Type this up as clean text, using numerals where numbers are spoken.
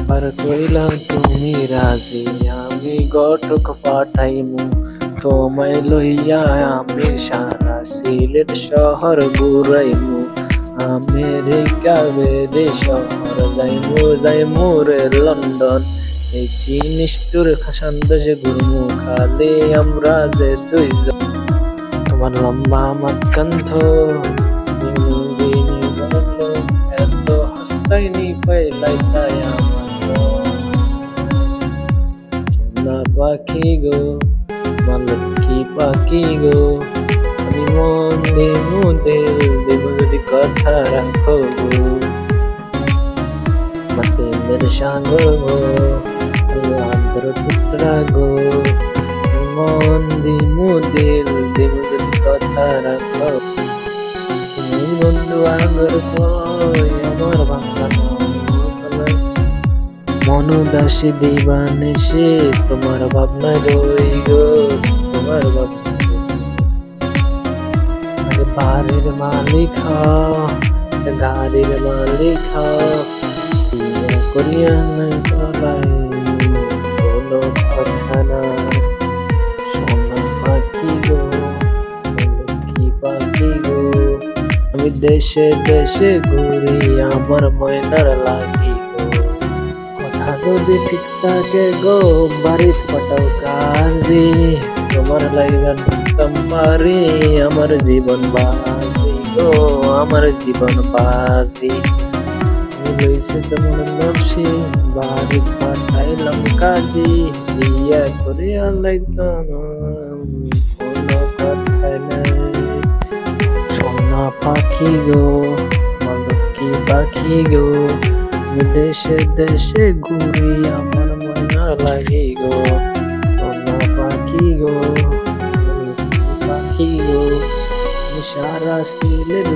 আর কইলা তুমি রাজি আমি ঘটক পাঠাইমু তোমায় লইয়া আমি সারা সিলেট শহর ঘুরাইমু আমেরিকা বিদেশ শহর যাইমু রে লন্ডন এই কি নিষ্ঠুর খাসান্দেশে ঘুরমু খালি আমরা যে দুইজন তোমার লম্বা মাতকান্থ এত হাসতাইনি পাইলাই আমার সোনা পাখি গো মালকি পাখি গো আমি মন দিমু দিল দিব যদি কথা রাখো গো মতে মেরে সাঙ্গ গো আদর টুকরা গো মন দিমু দিল দিব যদি কথা রাখো তুমি বন্ধু আগর কই আমার বাংলা মন দাসী দিবানিসে তোমার ভাবনা রই গো তোমার ভাবনা বাড়ির মালিক গাড়ির মালিক করিয়া কোনো কথা না সোনা পাখি গো লক্ষ্মী পাখি গো আমি দেশে দেশে ঘুরি আমার ময়নার লাগি গো কথা যদি ঠিক থাকে গো বাড়ির পাঠাও কাজে তোমার লাইগা ঢুকতাম পারি আমার জীবন বাজি গো আমার জীবন বাজি লইছে তেমন নরসি বাড়ি পাঠাইলাম কাজী বিয়া করে লাইতাম কোনো কথা নাই সোনা পাখি গো লক্ষ্মী পাখি গো দেশে দেশে ঘুরি আমার ময়না লাগি গো সোনা পাখি গো পাখি গো সারা সিলেট